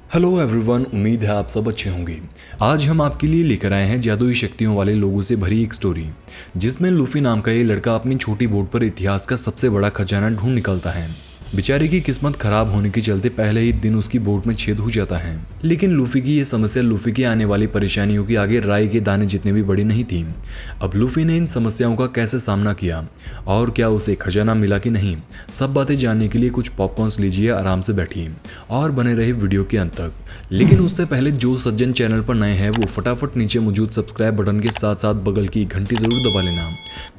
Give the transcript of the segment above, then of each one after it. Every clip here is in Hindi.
हेलो एवरीवन, उम्मीद है आप सब अच्छे होंगे। आज हम आपके लिए लेकर आए हैं जादुई शक्तियों वाले लोगों से भरी एक स्टोरी, जिसमें लूफी नाम का ये लड़का अपनी छोटी बोट पर इतिहास का सबसे बड़ा खजाना ढूंढ निकलता है। बेचारे की किस्मत खराब होने के चलते पहले ही दिन उसकी बोट में छेद हो जाता है। लेकिन लूफी की ये समस्या लूफी की आने वाली परेशानियों के आगे राई के दाने जितने भी बड़ी नहीं थी। अब लूफी ने इन समस्याओं का कैसे सामना किया और क्या उसे खजाना मिला कि नहीं, सब बातें जानने के लिए कुछ पॉपकॉर्न्स लीजिए, आराम से बैठिए और बने रहे वीडियो के अंत तक। लेकिन उससे पहले जो सज्जन चैनल पर नए हैं वो फटाफट नीचे मौजूद सब्सक्राइब बटन के साथ साथ बगल की घंटी जरूर दबा लेना,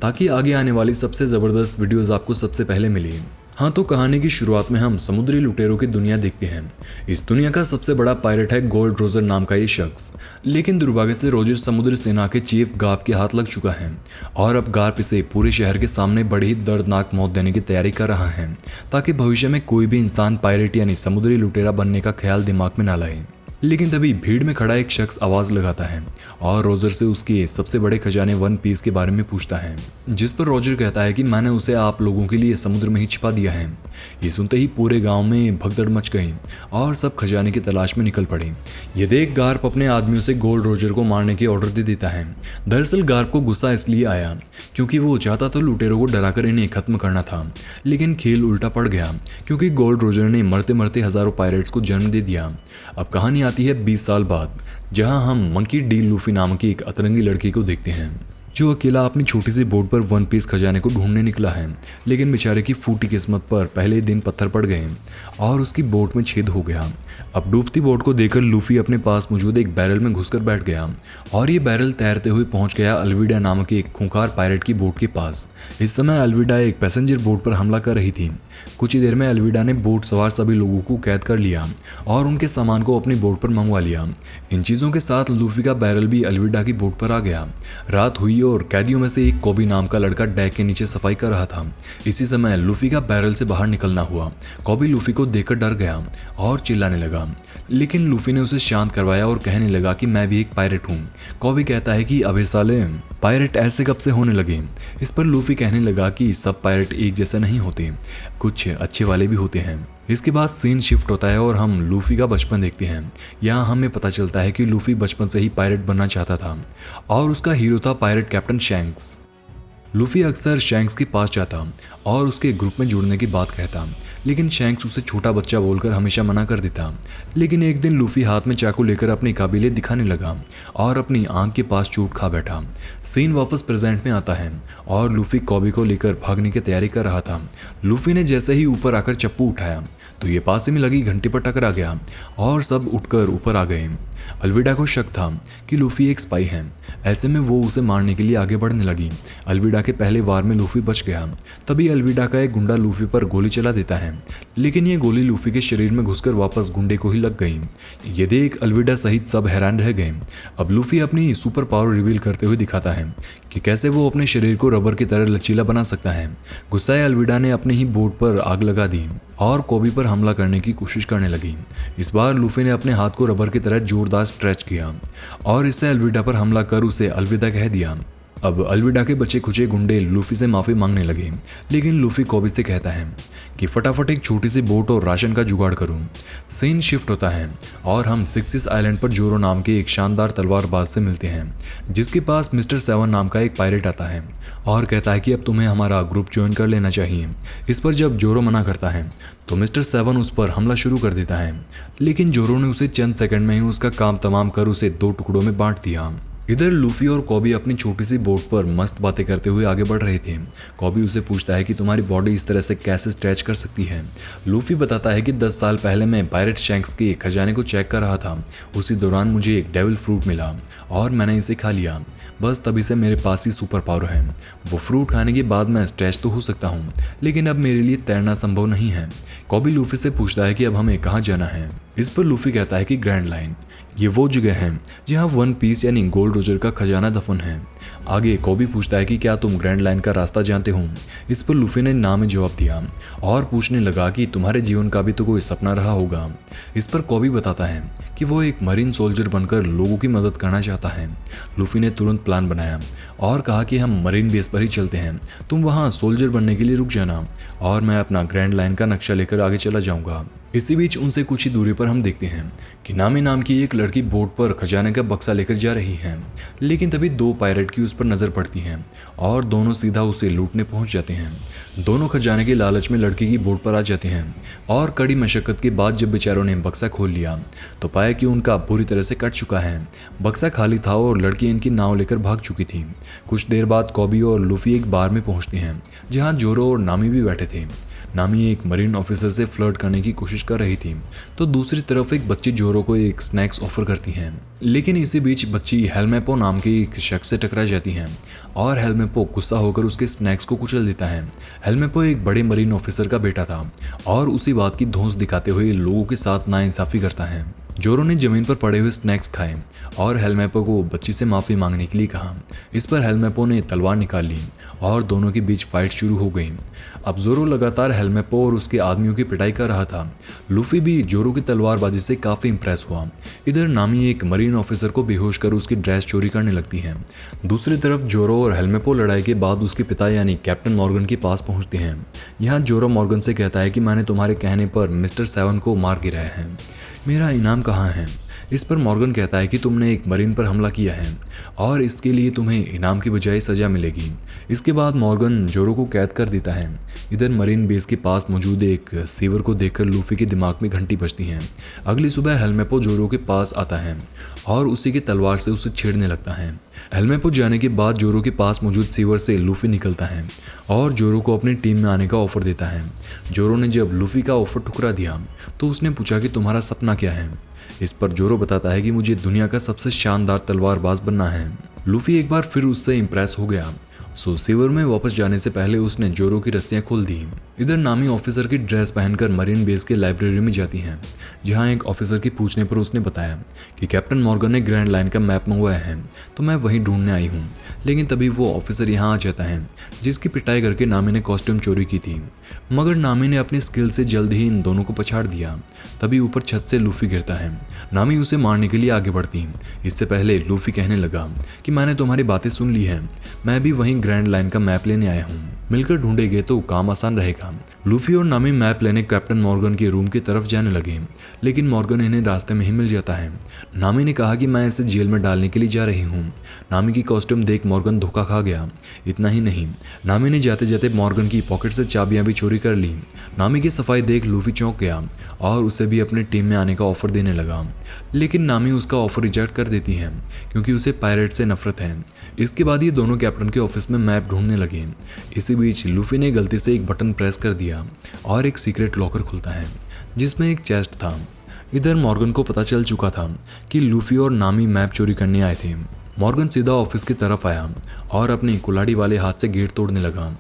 ताकि आगे आने वाली सबसे ज़बरदस्त वीडियोज़ आपको सबसे पहले मिले। हाँ, तो कहानी की शुरुआत में हम समुद्री लुटेरों की दुनिया देखते हैं। इस दुनिया का सबसे बड़ा पायरेट है गोल्ड रोजर नाम का ये शख्स। लेकिन दुर्भाग्य से रोजर समुद्र सेना के चीफ गार्प के हाथ लग चुका है और अब गार्प इसे पूरे शहर के सामने बड़ी ही दर्दनाक मौत देने की तैयारी कर रहा है, ताकि भविष्य में कोई भी इंसान पायरेट यानी समुद्री लुटेरा बनने का ख्याल दिमाग में ना लाए। लेकिन तभी भीड़ में खड़ा एक शख्स आवाज लगाता है और रोजर से उसके सबसे बड़े खजाने वन पीस के बारे में पूछता है, जिस पर रोजर कहता है कि मैंने उसे आप लोगों के लिए समुद्र में ही छिपा दिया है। ये सुनते ही पूरे गांव में भगदड़ मच गई और सब खजाने की तलाश में निकल पड़े। ये देख गार्प अपने आदमियों से गोल्ड रोजर को मारने के ऑर्डर दे देता है। दरअसल गार्प को गुस्सा इसलिए आया क्योंकि वो चाहता तो लुटेरों को डराकर इन्हें खत्म करना था, लेकिन खेल उल्टा पड़ गया क्योंकि गोल्ड रोजर ने मरते मरते हजारों पायरेट्स को जन्म दे दिया। अब कहानी आती है 20 साल बाद, जहां हम मंकी डी लूफी नाम की एक अतरंगी लड़की को देखते हैं जो अकेला अपनी छोटी सी बोट पर वन पीस खजाने को ढूंढने निकला है। लेकिन बेचारे की फूटी किस्मत पर पहले दिन पत्थर पड़ गए और उसकी बोट में छेद हो गया। अब डूबती बोट को देखकर लूफी अपने पास मौजूद एक बैरल में घुसकर बैठ गया और ये बैरल तैरते हुए पहुंच गया अलविडा नामक एक खूंखार पायरेट की बोट के पास। इस समय अलविडा एक पैसेंजर बोट पर हमला कर रही थी। कुछ ही देर में अलविडा ने बोट सवार सभी लोगों को कैद कर लिया और उनके सामान को अपनी बोट पर मंगवा लिया। इन चीज़ों के साथ लूफी का बैरल भी अलविडा की बोट पर आ गया। रात हुई और कैदियों में से एक कोबी नाम का लड़का डेक के नीचे सफाई कर रहा था। इसी समय लूफी का बैरल से बाहर निकलना हुआ। कोबी लूफी को देखकर डर गया और चिल्लाने लगा, लेकिन लूफी ने उसे शांत करवाया और कहने लगा कि मैं भी एक पायरेट हूँ। कोबी कहता है कि अबे साले, पायरेट ऐसे कब से होने लगे। इस पर लूफी कहने लगा कि सब पायरेट एक जैसे नहीं होते, कुछ अच्छे वाले भी होते हैं। इसके बाद सीन शिफ्ट होता है और हम लूफी का बचपन देखते हैं। यहाँ हमें पता चलता है कि लूफी बचपन से ही पायरेट बनना चाहता था और उसका हीरो था पायरेट कैप्टन शैंक्स। लूफी अक्सर शैंक्स के पास जाता और उसके ग्रुप में जुड़ने की बात कहता, लेकिन शैंक्स उसे छोटा बच्चा बोलकर हमेशा मना कर देता। लेकिन एक दिन लूफी हाथ में चाकू लेकर अपनी काबिलियत दिखाने लगा और अपनी आंख के पास चोट खा बैठा। सीन वापस प्रेजेंट में आता है और लूफी कोबी को लेकर भागने की तैयारी कर रहा था। लूफी ने जैसे ही ऊपर आकर चप्पू उठाया तो ये पास में लगी घंटी पर टकरा गया और सब उठकर ऊपर आ गए। अलविडा को शक था कि लूफी एक स्पाई है, ऐसे में वो उसे मारने के लिए आगे बढ़ने लगी। अलविडा के पहले वार में लूफी बच गया। तभी अलविडा का एक गुंडा लूफी पर गोली चला देता है, लेकिन ये गोली लूफी के शरीर में घुसकर वापस गुंडे को ही लग गई। ये देख अलविडा सहित सब हैरान रह गए। अब लूफी अपनी सुपर पावर रिवील करते हुए दिखाता है कि कैसे वो अपने शरीर को रबर की तरह लचीला बना सकता है। गुस्साए अलविडा ने अपनी ही बोट पर आग लगा दी और कोबी पर हमला करने की कोशिश करने लगी। इस बार लूफी ने अपने हाथ को रबर की तरह जोरदार स्ट्रेच किया और इससे अलविडा पर हमला कर उसे अलविदा कह दिया। अब अलविडा के बचे खुचे गुंडे लूफी से माफी मांगने लगे, लेकिन लूफी कोबी से कहता है कि फटाफट एक छोटी सी बोट और राशन का जुगाड़ करूं। सीन शिफ्ट होता है और हम सिक्सिस आइलैंड पर जोरो नाम के एक शानदार तलवारबाज से मिलते हैं, जिसके पास मिस्टर 7 नाम का एक पायरेट आता है और कहता है कि अब तुम्हें हमारा ग्रुप ज्वाइन कर लेना चाहिए। इस पर जब जोरो मना करता है तो मिस्टर 7 उस पर हमला शुरू कर देता है, लेकिन जोरो ने उसे चंद सेकंड में ही उसका काम तमाम कर उसे 2 टुकड़ों में बांट दिया। इधर लूफी और कोबी अपनी छोटी सी बोट पर मस्त बातें करते हुए आगे बढ़ रहे थे। कोबी उसे पूछता है कि तुम्हारी बॉडी इस तरह से कैसे स्ट्रेच कर सकती है। लूफी बताता है कि 10 साल पहले मैं पायरेट शैंक्स के खजाने को चेक कर रहा था। उसी दौरान मुझे एक डेविल फ्रूट मिला और मैंने इसे खा लिया। बस तभी से मेरे पास ही सुपर पावर है। वो फ्रूट खाने के बाद मैं स्ट्रेच तो हो सकता हूँ, लेकिन अब मेरे लिए तैरना संभव नहीं है। कोबी लूफी से पूछता है कि अब हमें कहाँ जाना है। इस पर लूफी कहता है कि ग्रैंड लाइन, ये वो जगह है जहाँ वन पीस यानी गोल्ड रोजर का खजाना दफन है। आगे कोबी पूछता है कि क्या तुम ग्रैंड लाइन का रास्ता जानते हो। इस पर लूफी ने ना में जवाब दिया और पूछने लगा कि तुम्हारे जीवन का भी तो कोई सपना रहा होगा। इस पर कोबी बताता है कि वो एक मरीन सोल्जर बनकर लोगों की मदद करना चाहता है। लूफी ने तुरंत प्लान बनाया और कहा कि हम मरीन बेस पर ही चलते हैं, तुम वहाँ सोल्जर बनने के लिए रुक जाना और मैं अपना ग्रैंड लाइन का नक्शा लेकर आगे चला जाऊँगा। इसी बीच उनसे कुछ ही दूरी पर हम देखते हैं कि नामी नाम की एक लड़की बोट पर खजाने का बक्सा लेकर जा रही है। लेकिन तभी दो पायरेट की उस पर नजर पड़ती है और दोनों सीधा उसे लूटने पहुंच जाते हैं। दोनों खजाने के लालच में लड़की की बोट पर आ जाते हैं और कड़ी मशक्कत के बाद जब बेचारों ने बक्सा खोल लिया तो पाया कि उनका बुरी तरह से कट चुका है। बक्सा खाली था और लड़की इनकी नाव लेकर भाग चुकी थी। कुछ देर बाद कॉबी और लूफी एक बार में पहुंचते हैं जहां जोरो और नामी भी बैठे थे। नामी एक मरीन ऑफिसर से फ्लर्ट करने की कोशिश कर रही थी तो दूसरी तरफ एक बच्ची जोरो को एक स्नैक्स ऑफर करती है। लेकिन इसी बीच बच्ची हेलमेपो नाम के एक शख्स से टकरा जाती है और हेलमेपो गुस्सा होकर उसके स्नैक्स को कुचल देता है। हेलमेपो एक बड़े मरीन ऑफिसर का बेटा था और उसी बात की धौंस दिखाते हुए लोगों के साथ नाइंसाफी करता है। जोरो ने जमीन पर पड़े हुए स्नैक्स खाए और हेलमेपो को बच्ची से माफ़ी मांगने के लिए कहा। इस पर हेलमेपो ने तलवार निकाल ली और दोनों के बीच फाइट शुरू हो गई। अब जोरो लगातार हेलमेपो और उसके आदमियों की पिटाई कर रहा था। लूफी भी जोरो की तलवारबाजी से काफ़ी इंप्रेस हुआ। इधर नामी एक मरीन ऑफिसर को बेहोश कर उसकी ड्रेस चोरी करने लगती है। दूसरी तरफ जोरो और हेलमेपो लड़ाई के बाद उसके पिता यानी कैप्टन मॉर्गन के पास पहुंचते हैं। यहाँ जोरो मॉर्गन से कहता है कि मैंने तुम्हारे कहने पर मिस्टर सेवन को मार गिराया है, मेरा इनाम कहाँ है। इस पर मॉर्गन कहता है कि तुमने एक मरीन पर हमला किया है और इसके लिए तुम्हें इनाम की बजाय सजा मिलेगी। इसके बाद मॉर्गन जोरो को कैद कर देता है। इधर मरीन बेस के पास मौजूद एक सीवर को देखकर लूफी के दिमाग में घंटी बजती है। अगली सुबह हेलमेपो जोरो के पास आता है और उसी की तलवार से उसे छेड़ने लगता है। हेलमेपो जाने के बाद जोरो के पास मौजूद सीवर से लूफी निकलता है और जोरो को अपनी टीम में आने का ऑफर देता है। जोरो ने जब लूफी का ऑफर ठुकरा दिया तो उसने पूछा कि तुम्हारा सपना क्या है। इस पर जोरो बताता है कि मुझे दुनिया का सबसे शानदार तलवारबाज बनना है। लूफी एक बार फिर उससे इंप्रेस हो गया, सो सीवर में वापस जाने से पहले उसने जोरो की रस्सियां खोल दी। इधर नामी ऑफिसर की ड्रेस पहनकर मरीन बेस के लाइब्रेरी में जाती हैं, जहां एक ऑफिसर की पूछने पर उसने बताया कि कैप्टन मॉर्गन ने ग्रैंड लाइन का मैप मंगवाया है तो मैं वहीं ढूंढने आई हूँ। लेकिन तभी वो ऑफिसर यहाँ आ जाता है जिसकी पिटाई करके नामी ने कॉस्ट्यूम चोरी की थी, मगर नामी ने अपनी स्किल से जल्द ही इन दोनों को पछाड़ दिया। तभी ऊपर छत से लूफी गिरता है। नामी उसे मारने के लिए आगे बढ़ती। इससे पहले लूफी कहने लगा कि मैंने तुम्हारी बातें सुन ली है, मैं भी वहीं ग्रैंड लाइन का मैप लेने आया हूँ, मिलकर ढूंढेंगे तो काम आसान रहेगा। लूफी और नामी मैप लेने कैप्टन मॉर्गन के रूम की तरफ जाने लगे, लेकिन मॉर्गन इन्हें रास्ते में ही मिल जाता है। नामी ने कहा कि मैं इसे जेल में डालने के लिए जा रही हूँ। नामी की कॉस्ट्यूम देख मॉर्गन धोखा खा गया। इतना ही नहीं, नामी ने जाते जाते मॉर्गन की पॉकेट से चाबियां भी चोरी कर ली। नामी की सफाई देख लूफी चौंक गया और उसे भी अपनी टीम में आने का ऑफर देने लगा, लेकिन नामी उसका ऑफर रिजेक्ट कर देती है क्योंकि उसे पायरेट से नफरत है। इसके बाद ये दोनों कैप्टन के ऑफिस में मैप ढूंढने लगे। इसी बीच लूफी ने गलती से एक बटन प्रेस कर दिया और एक सीक्रेट लॉकर खुलता है जिसमें एक चेस्ट था। इधर मॉर्गन को पता चल चुका था कि लूफी और नामी मैप चोरी करने आए थे। मॉर्गन सीधा ऑफिस की तरफ आया और अपनी कुल्हाड़ी वाले हाथ से गेट तोड़ने लगा।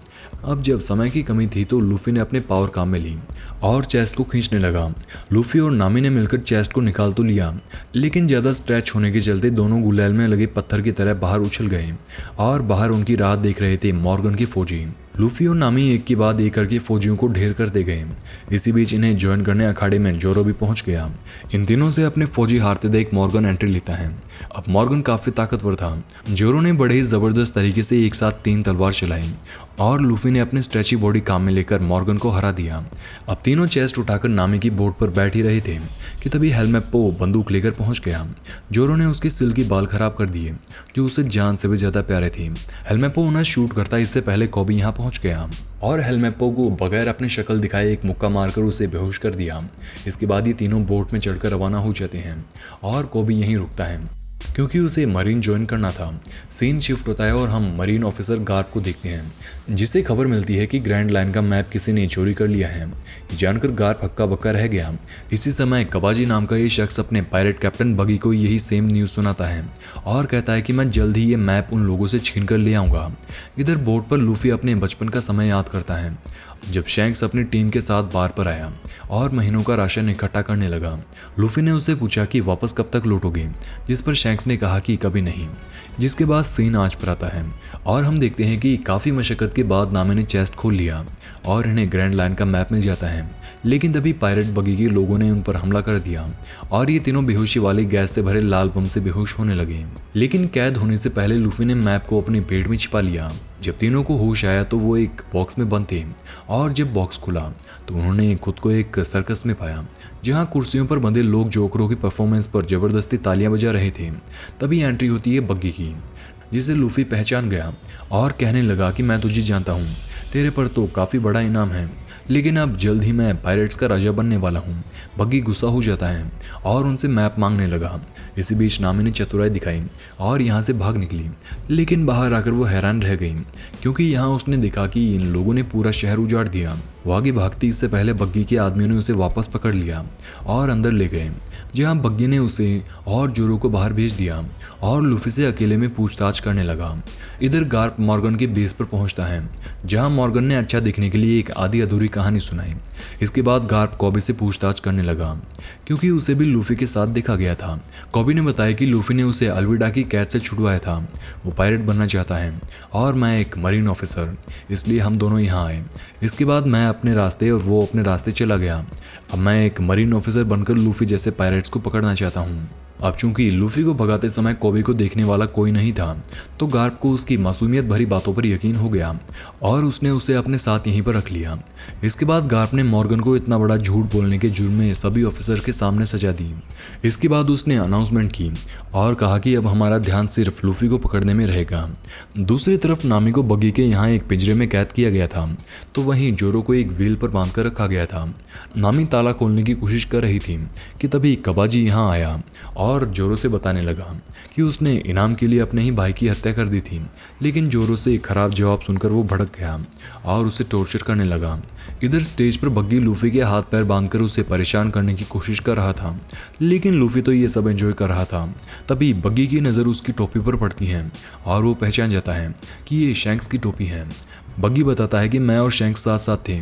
अब जब समय की कमी थी तो लूफी ने अपने पावर काम में ली और चेस्ट को खींचने लगा। लूफी और नामी ने मिलकर चेस्ट को निकाल तो लिया, लेकिन ज़्यादा स्ट्रेच होने के चलते दोनों गुलेल में लगे पत्थर की तरह बाहर उछल गए और बाहर उनकी राह देख रहे थे मॉर्गन के फौजी। लूफी और नामी एक के बाद एक करके फौजियों को ढेर करते गए। इसी बीच इन्हें ज्वाइन करने अखाड़े में जोरो भी पहुंच गया। इन तीनों से अपने फौजी हारते देख मॉर्गन एंट्री लेता है। अब मॉर्गन काफी ताकतवर था। जोरो ने बड़े ही जबरदस्त तरीके से एक साथ 3 तलवार चलाई और लूफी ने अपनी स्ट्रेची बॉडी काम में लेकर मॉर्गन को हरा दिया। अब तीनों चेस्ट उठाकर नामी की बोट पर बैठ ही रहे थे कि तभी हेलमेपो बंदूक लेकर पहुंच गया। जोरो ने उसके सिल की बाल खराब कर दिए जो उसे जान से भी ज्यादा प्यारे थे। हेलमेपो उन्हें शूट करता इससे पहले कॉबी यहाँ पहुंच गया और हेलमेपो को बगैर अपनी शक्ल दिखाए एक मुक्का मारकर उसे बेहोश कर दिया। इसके बाद ये तीनों बोट में चढ़कर रवाना हो जाते हैं और कॉबी यहीं रुकता है क्योंकि उसे मरीन ज्वाइन करना था। सीन शिफ्ट होता है और हम मरीन ऑफिसर गार्ड को देखते हैं जिससे खबर मिलती है कि ग्रैंड लाइन का मैप किसी ने चोरी कर लिया है। जानकर गार्ड हक्का बक्का रह गया। इसी समय कबाजी नाम का ये शख्स अपने पायरेट कैप्टन बगी को यही सेम न्यूज़ सुनाता है और कहता है कि मैं जल्द ही ये मैप उन लोगों से छीन कर ले आऊँगा। इधर बोट पर लूफी अपने बचपन का समय याद करता है जब शैंक्स अपनी टीम के साथ बार पर आया और महीनों का राशन इकट्ठा करने लगा। लूफी ने उससे पूछा कि वापस कब तक लौटोगे, जिस पर शैंक्स ने कहा कि कभी नहीं। जिसके बाद सीन आज पर आता है और हम देखते हैं कि काफ़ी मशक्कत के बाद नामी ने चेस्ट खोल लिया और इन्हें ग्रैंड लाइन का मैप मिल जाता है। लेकिन तभी पायरेट बगी के लोगों ने उन पर हमला कर दिया और ये तीनों बेहोशी वाले गैस से भरे लाल बम से बेहोश होने लगे। लेकिन कैद होने से पहले लूफी ने मैप को अपनी पेट में छिपा लिया जब तीनों को होश आया तो वो एक बॉक्स में बंद थे और जब बॉक्स खुला तो उन्होंने खुद को एक सर्कस में पाया जहां कुर्सियों पर बंधे लोग जोकरों की परफॉर्मेंस पर जबरदस्ती तालियां बजा रहे थे। तभी एंट्री होती है बग्गी की, जिसे लूफी पहचान गया और कहने लगा कि मैं तुझे जानता हूँ, तेरे पर तो काफ़ी बड़ा इनाम है, लेकिन अब जल्द ही मैं पायरेट्स का राजा बनने वाला हूँ। बग्गी गुस्सा हो जाता है और उनसे मैप मांगने लगा। इसी बीच नामी ने चतुराई दिखाई और यहाँ से भाग निकली, लेकिन बाहर आकर वो हैरान रह गई क्योंकि यहाँ उसने देखा कि इन लोगों ने पूरा शहर उजाड़ दिया। वो आगे भागती इससे पहले बग्गी के आदमियों ने उसे वापस पकड़ लिया और अंदर ले गए, जहाँ बग्गी ने उसे और जोरो को बाहर भेज दिया और लूफी से अकेले में पूछताछ करने लगा। इधर गार्प मॉर्गन के बेस पर पहुंचता है, जहां मॉर्गन ने अच्छा दिखने के लिए एक आधी अधूरी कहानी सुनाई। इसके बाद गार्प कॉबी से पूछताछ करने लगा क्योंकि उसे भी लूफी के साथ देखा गया था। कॉबी ने बताया कि लूफी ने उसे अलविडा की कैद से छुड़वाया था। वो पायरेट बनना चाहता है और मैं एक मरीन ऑफिसर, इसलिए हम दोनों यहाँ आए। इसके बाद मैं अपने रास्ते और वो अपने रास्ते चला गया। अब मैं एक मरीन ऑफिसर बनकर लूफी जैसे पायरेट्स को पकड़ना चाहता हूँ। अब चूंकि लूफी को भगाते समय कॉबी को देखने वाला कोई नहीं था, तो गार्प को उसकी मासूमियत भरी बातों पर यकीन हो गया और उसने उसे अपने साथ यहीं पर रख लिया। इसके बाद गार्प ने मॉर्गन को इतना बड़ा झूठ बोलने के जुर्म में सभी ऑफिसर के सामने सजा दी। इसके बाद उसने अनाउंसमेंट की और कहा कि अब हमारा ध्यान सिर्फ लूफी को पकड़ने में रहेगा। दूसरी तरफ नामी को बग्गी के यहाँ एक पिंजरे में कैद किया गया था, तो वहीं जोरो को एक व्हील पर बांध कर रखा गया था। नामी ताला खोलने की कोशिश कर रही थी कि तभी कबाजी यहाँ आया और जोरो से बताने लगा कि उसने इनाम के लिए अपने ही भाई की हत्या कर दी थी, लेकिन जोरो से खराब जवाब सुनकर वो भड़क गया और उसे टॉर्चर करने लगा। इधर स्टेज पर बग्गी लूफी के हाथ पैर बांधकर उसे परेशान करने की कोशिश कर रहा था, लेकिन लूफी तो ये सब एंजॉय कर रहा था। तभी बग्गी की नज़र उसकी टोपी पर पड़ती है और वो पहचान जाता है कि ये शैंक्स की टोपी है। बग्गी बताता है कि मैं और शैंक्स साथ साथ थे,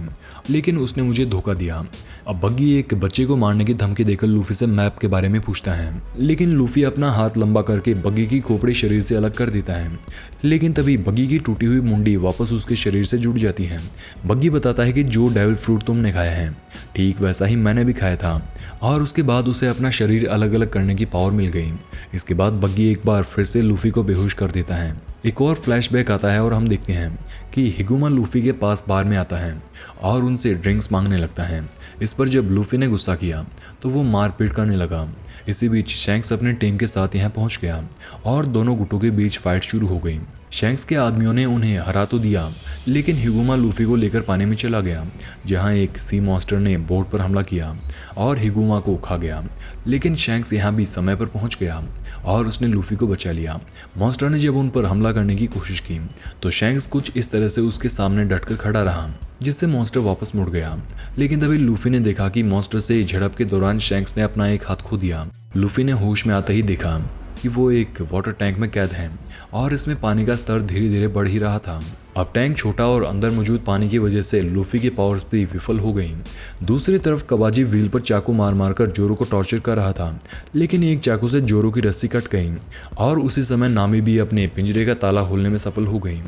लेकिन उसने मुझे धोखा दिया। अब बग्गी एक बच्चे को मारने की धमकी देकर लूफी से मैप के बारे में पूछता है, लेकिन लूफी अपना हाथ लंबा करके बग्गी की खोपड़ी शरीर से अलग कर देता है। लेकिन तभी बग्गी की टूटी हुई मुंडी वापस उसके शरीर से जुड़ जाती है। बग्गी बताता है कि जो डेविल फ्रूट तुमने खाया है, ठीक वैसा ही मैंने भी खाया था, और उसके बाद उसे अपना शरीर अलग अलग करने की पावर मिल गई। इसके बाद बग्गी एक बार फिर से लूफी को बेहोश कर देता है। एक और फ्लैशबैक आता है और हम देखते हैं कि हिगुमा लूफी के पास बार में आता है और उनसे ड्रिंक्स मांगने लगता है। इस पर जब लूफी ने गुस्सा किया तो वो मारपीट करने लगा। इसी बीच शैंक्स अपने टीम के साथ यहाँ पहुँच गया और दोनों गुटों के बीच फाइट शुरू हो गई। शैंक्स के आदमियों ने उन्हें हरा तो दिया, लेकिन हिगुमा लूफी को लेकर पानी में चला गया, जहां एक सी मॉन्स्टर ने बोट पर हमला किया और हिगुमा को खा गया। लेकिन शैंक्स यहाँ भी समय पर पहुंच गया और उसने लूफी को बचा लिया। मॉन्स्टर ने जब उन पर हमला करने की कोशिश की तो शैंक्स कुछ इस तरह से उसके सामने डटकर खड़ा रहा, जिससे मॉन्स्टर वापस मुड़ गया। लेकिन तभी लूफी ने देखा कि मॉन्स्टर से झड़प के दौरान शैंक्स ने अपना एक हाथ खो दिया। लूफी ने होश में आते ही देखा कि वो एक वाटर टैंक में कैद है और इसमें पानी का स्तर धीरे धीरे बढ़ ही रहा था। अब टैंक छोटा और अंदर मौजूद पानी की वजह से लूफी की पावर्स भी विफल हो गई। दूसरी तरफ कबाजी व्हील पर चाकू मार मार कर जोरो को टॉर्चर कर रहा था, लेकिन एक चाकू से जोरो की रस्सी कट गई और उसी समय नामी भी अपने पिंजरे का ताला खोलने में सफल हो गई।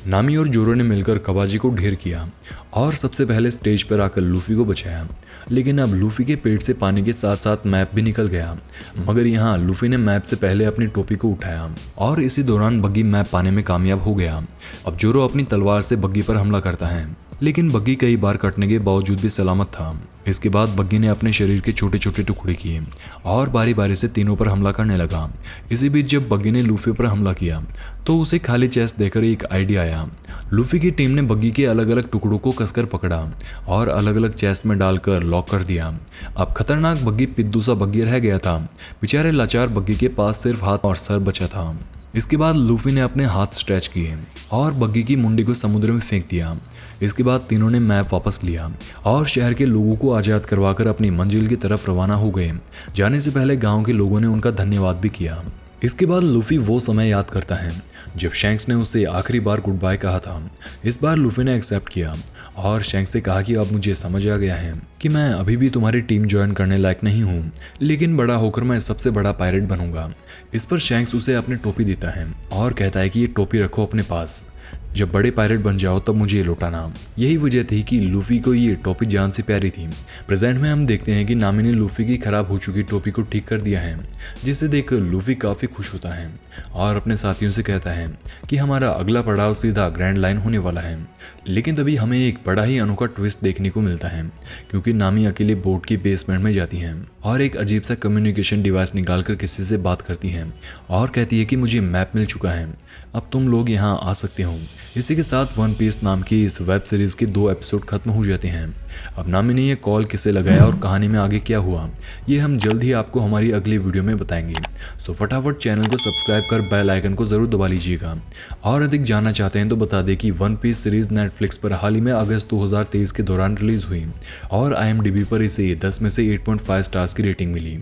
नामी और जोरो ने मिलकर कबाजी को ढेर किया और सबसे पहले स्टेज पर आकर लूफी को बचाया। लेकिन अब लूफी के पेट से पानी के साथ साथ मैप भी निकल गया, मगर यहाँ लूफी ने मैप से पहले अपनी टोपी को उठाया और इसी दौरान बग्गी मैप पाने में कामयाब हो गया। अब जोरो अपनी तलवार से बग्गी पर हमला करता है, लेकिन बग्गी कई बार कटने के बावजूद भी सलामत था। इसके बाद बग्गी ने अपने शरीर के छोटे छोटे टुकड़े किए और बारी बारी से तीनों पर हमला करने लगा। इसी बीच जब बग्गी ने लूफी पर हमला किया तो उसे खाली चेस्ट देकर एक आइडिया आया। लूफी की टीम ने बग्गी के अलग अलग टुकड़ों को कसकर पकड़ा और अलग अलग चेस्ट में डालकर लॉक कर दिया। अब खतरनाक बग्गी पिद्दू सा बग्गी रह गया था। बेचारे लाचार बग्गी के पास सिर्फ हाथ और सर बचा था। इसके बाद लूफी ने अपने हाथ स्ट्रेच किए और बग्गी की मुंडी को समुद्र में फेंक दिया। इसके बाद तीनों ने मैप वापस लिया और शहर के लोगों को आज़ाद करवाकर अपनी मंजिल की तरफ रवाना हो गए। जाने से पहले गांव के लोगों ने उनका धन्यवाद भी किया। इसके बाद लूफी वो समय याद करता है जब शैंक्स ने उसे आखिरी बार गुड बाय कहा था। इस बार लूफी ने एक्सेप्ट किया और शैंक्स से कहा कि अब मुझे समझ आ गया है कि मैं अभी भी तुम्हारी टीम ज्वाइन करने लायक नहीं हूँ, लेकिन बड़ा होकर मैं सबसे बड़ा पायरेट बनूंगा। इस पर शैंक्स उसे अपनी टोपी देता है और कहता है कि ये टोपी रखो अपने पास। जब बड़े पायरेट बन जाओ तब मुझे लौटाना। यही वजह थी कि लूफी को ये टोपी जान से प्यारी थी। प्रेजेंट में हम देखते हैं कि नामी ने लूफी की खराब हो चुकी टोपी को ठीक कर दिया है, जिसे देख लूफी काफी खुश होता है और अपने साथियों से कहता है कि हमारा अगला पड़ाव सीधा ग्रैंड लाइन होने वाला है। लेकिन तभी हमें एक बड़ा ही अनोखा ट्विस्ट देखने को मिलता है, क्योंकि नामी अकेले बोट की बेसमेंट में जाती है और एक अजीब सा कम्युनिकेशन डिवाइस निकालकर किसी से बात करती है और कहती है कि मुझे मैप मिल चुका है, अब तुम लोग यहाँ आ सकते हो। इसी के साथ वन पीस नाम की इस वेब सीरीज के 2 एपिसोड खत्म हो जाते हैं। अब नामी ने ये कॉल किसे लगाया और कहानी में आगे क्या हुआ, ये हम जल्द ही आपको हमारी अगली वीडियो में बताएंगे। सो फटाफट चैनल को सब्सक्राइब कर बेल आइकन को जरूर दबा लीजिएगा। और अधिक जानना चाहते हैं तो बता दें कि वन पीस सीरीज नेटफ्लिक्स पर हाल ही में अगस्त 2023 के दौरान रिलीज हुई और IMDb पर इसे 10 में से 8.5 स्टार्स की रेटिंग मिली।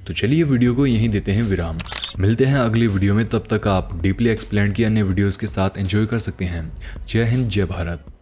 तो चलिए वीडियो को यहीं देते हैं विराम। मिलते हैं अगली वीडियो में, तब तक आप डीपली एक्सप्लेन्ड की अन्य वीडियोस के साथ एंजॉय कर सकते हैं। जय हिंद, जय भारत।